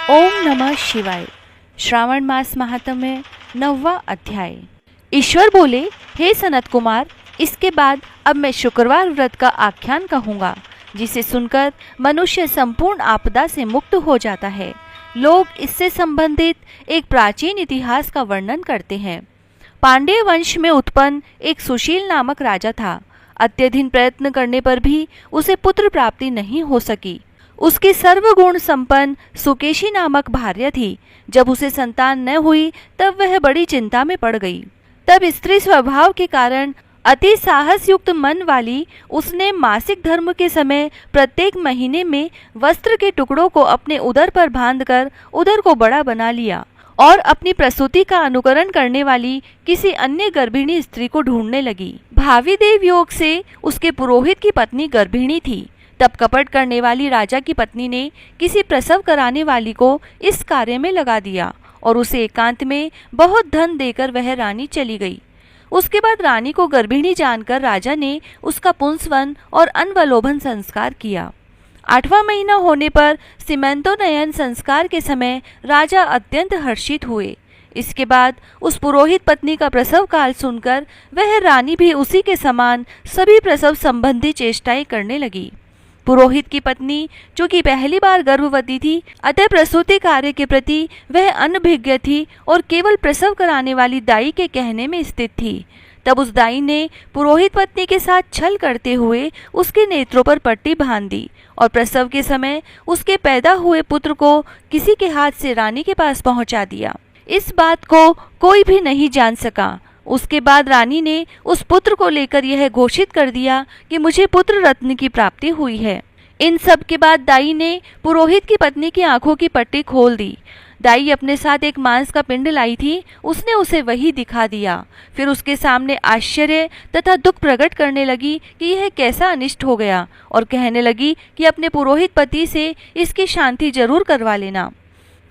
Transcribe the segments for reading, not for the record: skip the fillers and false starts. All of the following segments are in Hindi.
ओम नमः शिवाय। श्रावण मास महात्म्य 9वां अध्याय। ईश्वर बोले, हे सनत कुमार, इसके बाद अब मैं शुक्रवार व्रत का आख्यान कहूँगा, जिसे सुनकर मनुष्य संपूर्ण आपदा से मुक्त हो जाता है। लोग इससे संबंधित एक प्राचीन इतिहास का वर्णन करते हैं। पांड्य वंश में उत्पन्न एक सुशील नामक राजा था। अत्यधिक प्रयत्न करने पर भी उसे पुत्र प्राप्ति नहीं हो सकी। उसकी सर्वगुण संपन्न सुकेशी नामक भार्या थी। जब उसे संतान न हुई तब वह बड़ी चिंता में पड़ गई। तब स्त्री स्वभाव के कारण अति साहस युक्त मन वाली उसने मासिक धर्म के समय प्रत्येक महीने में वस्त्र के टुकड़ों को अपने उदर पर बांधकर उदर को बड़ा बना लिया और अपनी प्रसूति का अनुकरण करने वाली किसी अन्य गर्भिणी स्त्री को ढूंढने लगी। भावी देव योग से उसके पुरोहित की पत्नी गर्भिणी थी। तब कपट करने वाली राजा की पत्नी ने किसी प्रसव कराने वाली को इस कार्य में लगा दिया और उसे एकांत में बहुत धन देकर वह रानी चली गई। उसके बाद रानी को गर्भिणी जानकर राजा ने उसका पुंसवन और अनवलोभन संस्कार किया। 8वां महीना होने पर सीमंतोनयन संस्कार के समय राजा अत्यंत हर्षित हुए। इसके बाद उस पुरोहित पत्नी का प्रसव काल सुनकर वह रानी भी उसी के समान सभी प्रसव संबंधी चेष्टाएं करने लगी। पुरोहित की पत्नी जो कि पहली बार गर्भवती थी, अतः प्रसूति कार्य के प्रति वह अनभिज्ञ थी और केवल प्रसव कराने वाली दाई के कहने में स्थित थी। तब उस दाई ने पुरोहित पत्नी के साथ छल करते हुए उसके नेत्रों पर पट्टी बांध दी और प्रसव के समय उसके पैदा हुए पुत्र को किसी के हाथ से रानी के पास पहुंचा दिया। इस बात को कोई भी नहीं जान सका। उसके बाद रानी ने उस पुत्र को लेकर यह घोषित कर दिया कि मुझे पुत्र रत्न की प्राप्ति हुई है। इन सब के बाद दाई ने पुरोहित की पत्नी की आंखों की पट्टी खोल दी। दाई अपने साथ एक मांस का पिंड लाई थी, उसने उसे वही दिखा दिया। फिर उसके सामने आश्चर्य तथा दुख प्रकट करने लगी कि यह कैसा अनिष्ट हो गया और कहने लगी कि अपने पुरोहित पति से इसकी शांति जरूर करवा लेना।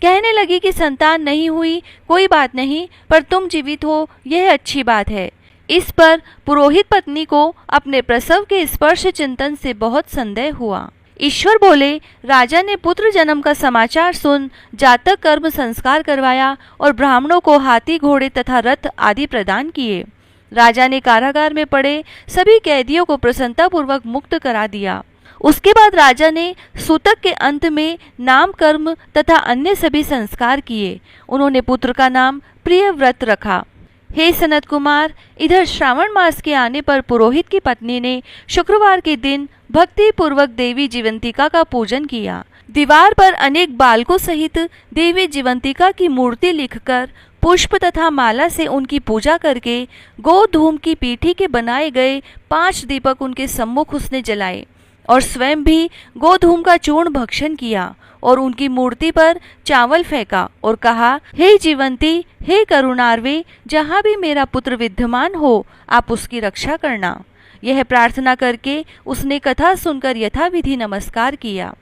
कहने लगी कि संतान नहीं हुई कोई बात नहीं, पर तुम जीवित हो यह अच्छी बात है। इस पर पुरोहित पत्नी को अपने प्रसव के स्पर्श चिंतन से बहुत संदेह हुआ। ईश्वर बोले, राजा ने पुत्र जन्म का समाचार सुन जातक कर्म संस्कार करवाया और ब्राह्मणों को हाथी घोड़े तथा रथ आदि प्रदान किए। राजा ने कारागार में पड़े सभी कैदियों को प्रसन्नतापूर्वक मुक्त करा दिया। उसके बाद राजा ने सूतक के अंत में नाम कर्म तथा अन्य सभी संस्कार किए। उन्होंने पुत्र का नाम प्रियव्रत रखा। हे सनत कुमार, इधर श्रावण मास के आने पर पुरोहित की पत्नी ने शुक्रवार के दिन भक्ति पूर्वक देवी जीवंतिका का पूजन किया। दीवार पर अनेक बालकों सहित देवी जीवंतिका की मूर्ति लिखकर पुष्प तथा माला से उनकी पूजा करके गोधूम की पीठी के बनाए गए 5 दीपक उनके सम्मुख उसने जलाए और स्वयं भी गोधूम का चूर्ण भक्षण किया और उनकी मूर्ति पर चावल फेंका और कहा, हे जीवंती, हे करुणार्वे, जहाँ भी मेरा पुत्र विद्यमान हो आप उसकी रक्षा करना। यह प्रार्थना करके उसने कथा सुनकर यथाविधि नमस्कार किया।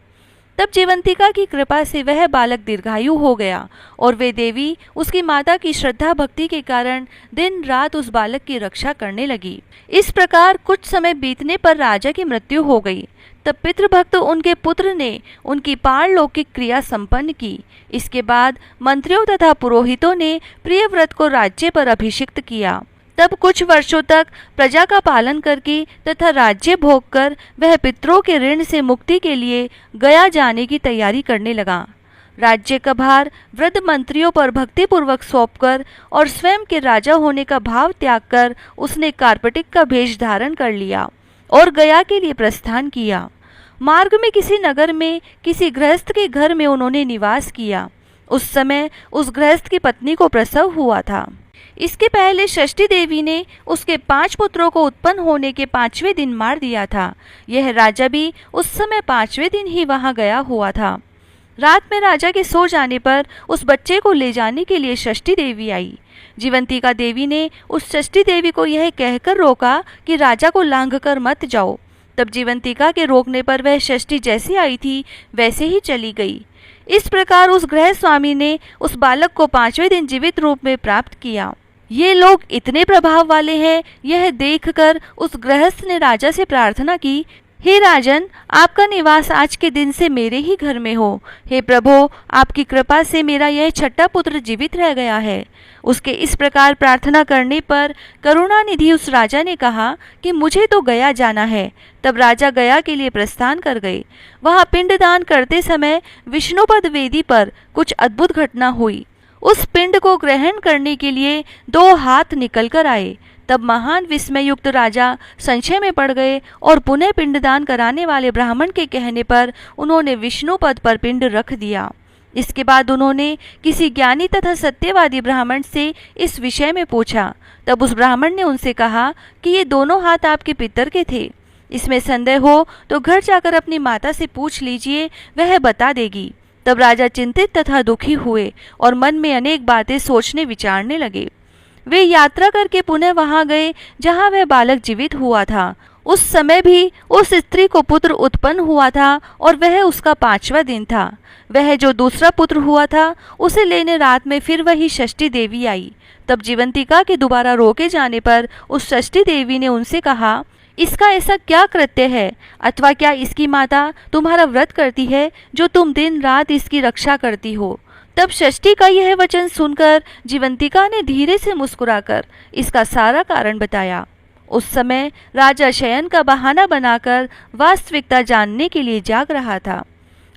तब जीवंतिका की कृपा से वह बालक दीर्घायु हो गया और वे देवी उसकी माता की श्रद्धा भक्ति के कारण दिन रात उस बालक की रक्षा करने लगी। इस प्रकार कुछ समय बीतने पर राजा की मृत्यु हो गई। तब पितृभक्त उनके पुत्र ने उनकी पारलौकिक क्रिया संपन्न की। इसके बाद मंत्रियों तथा पुरोहितों ने प्रियव्रत को राज्य पर अभिषिक्त किया। तब कुछ वर्षों तक प्रजा का पालन करके तथा राज्य भोग कर वह पितरों के ऋण से मुक्ति के लिए गया जाने की तैयारी करने लगा। राज्य का भार वृद्ध मंत्रियों पर भक्तिपूर्वक सौंपकर और स्वयं के राजा होने का भाव त्याग कर उसने कार्पटिक का भेष धारण कर लिया और गया के लिए प्रस्थान किया। मार्ग में किसी नगर में किसी गृहस्थ के घर में उन्होंने निवास किया। उस समय उस गृहस्थ की पत्नी को प्रसव हुआ था। इसके पहले षष्ठी देवी ने उसके 5 पुत्रों को उत्पन्न होने के 5वें दिन मार दिया था। यह राजा भी उस समय 5वें दिन ही वहां गया हुआ था। रात में राजा के सो जाने पर उस बच्चे को ले जाने के लिए षष्ठी देवी आई। जीवंतिका देवी ने उस षष्ठी देवी को यह कहकर रोका कि राजा को लांघकर मत जाओ। तब जीवंतिका के रोकने पर वह षष्ठी जैसी आई थी वैसे ही चली गई। इस प्रकार उस गृह स्वामी ने उस बालक को 5वें दिन जीवित रूप में प्राप्त किया। ये लोग इतने प्रभाव वाले हैं, यह देखकर उस गृहस्थ ने राजा से प्रार्थना की हे राजन, आपका निवास आज के दिन से मेरे ही घर में हो। हे प्रभु, आपकी कृपा से मेरा यह छठा पुत्र जीवित रह गया है। उसके इस प्रकार प्रार्थना करने पर करुणानिधि उस राजा ने कहा कि मुझे तो गया जाना है। तब राजा गया के लिए प्रस्थान कर गए। वहां पिंडदान करते समय विष्णुपद वेदी पर कुछ अद्भुत घटना हुई। उस पिंड को ग्रहण करने के लिए 2 हाथ निकल कर आए। तब महान विस्मय युक्त राजा संशय में पड़ गए और पुनः पिंडदान कराने वाले ब्राह्मण के कहने पर उन्होंने विष्णु पद पर पिंड रख दिया। इसके बाद उन्होंने किसी ज्ञानी तथा सत्यवादी ब्राह्मण से इस विषय में पूछा। तब उस ब्राह्मण ने उनसे कहा कि ये दोनों हाथ आपके पितर के थे। इसमें संदेह हो तो घर जाकर अपनी माता से पूछ लीजिए, वह बता देगी। तब राजा चिंतित तथा दुखी हुए और मन में अनेक बातें सोचने विचारने लगे। वे यात्रा करके पुनः वहां गए जहां वह बालक जीवित हुआ था। उस समय भी उस स्त्री को पुत्र उत्पन्न हुआ था और वह उसका 5वां दिन था। वह जो दूसरा पुत्र हुआ था उसे लेने रात में फिर वही षष्ठी देवी आई। तब जीवंतिका के दोबारा रोके जाने पर उस षष्ठी देवी ने उनसे कहा, इसका ऐसा क्या कृत्य है, अथवा क्या इसकी माता तुम्हारा व्रत करती है जो तुम दिन रात इसकी रक्षा करती हो। तब षष्ठी का यह वचन सुनकर जीवंतिका ने धीरे से मुस्कुराकर इसका सारा कारण बताया। उस समय राजा शयन का बहाना बनाकर वास्तविकता जानने के लिए जाग रहा था।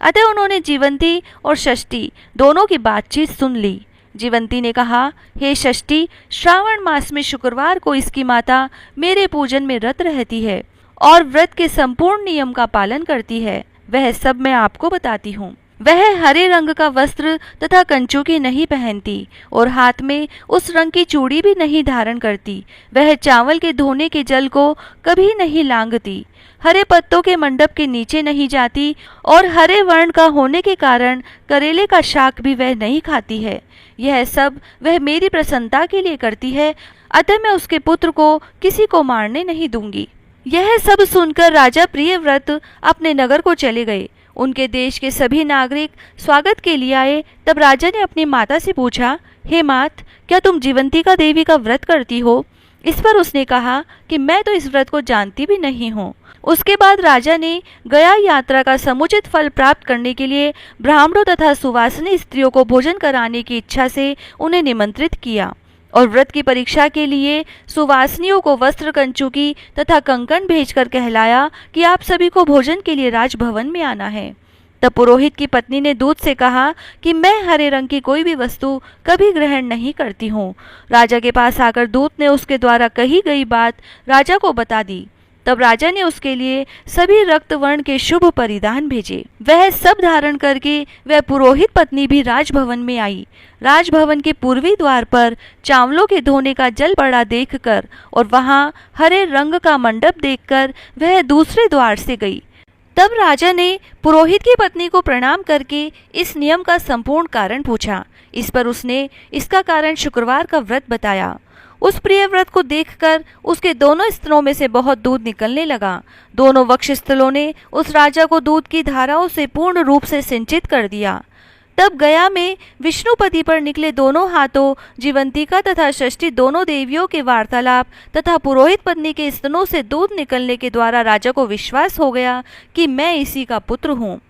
अतः उन्होंने जीवंती और षष्ठी दोनों की बातचीत सुन ली। जीवंती ने कहा, हे षष्ठी, श्रावण मास में शुक्रवार को इसकी माता मेरे पूजन में रत रहती है और व्रत के संपूर्ण नियम का पालन करती है। वह सब मैं आपको बताती हूँ। वह हरे रंग का वस्त्र तथा कंचुकी नहीं पहनती और हाथ में उस रंग की चूड़ी भी नहीं धारण करती। वह चावल के धोने के जल को कभी नहीं लांघती, हरे पत्तों के मंडप के नीचे नहीं जाती और हरे वर्ण का होने के कारण करेले का शाक भी वह नहीं खाती है। यह सब वह मेरी प्रसन्नता के लिए करती है, अतः मैं उसके पुत्र को किसी को मारने नहीं दूंगी। यह सब सुनकर राजा प्रियव्रत अपने नगर को चले गए। उनके देश के सभी नागरिक स्वागत के लिए आए। तब राजा ने अपनी माता से पूछा, हे मात, क्या तुम जीवंतिका देवी का व्रत करती हो? इस पर उसने कहा कि मैं तो इस व्रत को जानती भी नहीं हूँ। उसके बाद राजा ने गया यात्रा का समुचित फल प्राप्त करने के लिए ब्राह्मणों तथा सुवासिनी स्त्रियों को भोजन कराने की इच्छा से उन्हें निमंत्रित किया और व्रत की परीक्षा के लिए सुवासिनियों को वस्त्र, कंचुकी तथा कंकण भेजकर कहलाया कि आप सभी को भोजन के लिए राजभवन में आना है। तब पुरोहित की पत्नी ने दूत से कहा कि मैं हरे रंग की कोई भी वस्तु कभी ग्रहण नहीं करती हूँ। राजा के पास आकर दूत ने उसके द्वारा कही गई बात राजा को बता दी। तब राजा ने उसके लिए सभी रक्त वर्ण के शुभ परिधान भेजे। वह सब धारण करके वह पुरोहित पत्नी भी राजभवन में आई। राजभवन के पूर्वी द्वार पर चावलों के धोने का जल पड़ा देखकर और वहां हरे रंग का मंडप देखकर वह दूसरे द्वार से गई। तब राजा ने पुरोहित की पत्नी को प्रणाम करके इस नियम का संपूर्ण कारण पूछा। इस पर उसने इसका कारण शुक्रवार का व्रत बताया। उस प्रिय व्रत को देखकर उसके दोनों स्तनों में से बहुत दूध निकलने लगा। दोनों वक्षस्थलों ने उस राजा को दूध की धाराओं से पूर्ण रूप से सिंचित कर दिया। तब गया में विष्णुपति पर निकले दोनों हाथों जीवंतिका तथा षष्ठी दोनों देवियों के वार्तालाप तथा पुरोहित पत्नी के स्तनों से दूध निकलने के द्वारा राजा को विश्वास हो गया कि मैं इसी का पुत्र हूँ।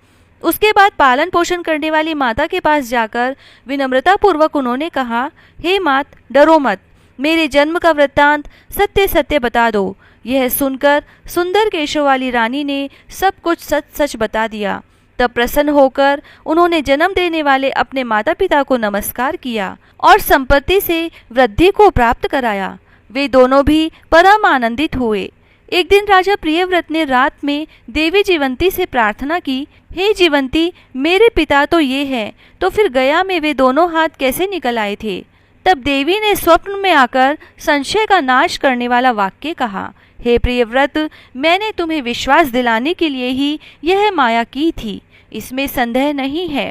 उसके बाद पालन पोषण करने वाली माता के पास जाकर विनम्रता पूर्वक उन्होंने कहा, हे मात, डरो मत, मेरे जन्म का वृत्तांत सत्य सत्य बता दो। यह सुनकर सुंदर केशों वाली रानी ने सब कुछ सच सच बता दिया। तब प्रसन्न होकर उन्होंने जन्म देने वाले अपने माता पिता को नमस्कार किया और संपत्ति से वृद्धि को प्राप्त कराया। वे दोनों भी परम आनंदित हुए। एक दिन राजा प्रियव्रत ने रात में देवी जीवंती से प्रार्थना की, हे जीवंती, मेरे पिता तो ये हैं, तो फिर गया में वे दोनों हाथ कैसे निकल आए थे? तब देवी ने स्वप्न में आकर संशय का नाश करने वाला वाक्य कहा, हे प्रियव्रत, मैंने तुम्हें विश्वास दिलाने के लिए ही यह माया की थी, इसमें संदेह नहीं है।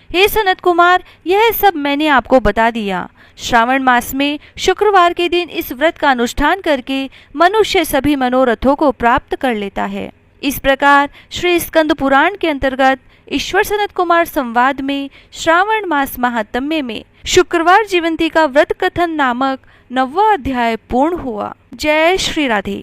हे सनत कुमार, यह सब मैंने आपको बता दिया। श्रावण मास में शुक्रवार के दिन इस व्रत का अनुष्ठान करके मनुष्य सभी मनोरथों को प्राप्त कर लेता है। इस प्रकार श्री स्कंद पुराण के अंतर्गत ईश्वर सनत कुमार संवाद में श्रावण मास महात्म्य में शुक्रवार जीवंती का व्रत कथन नामक 9वां अध्याय पूर्ण हुआ। जय श्री राधे।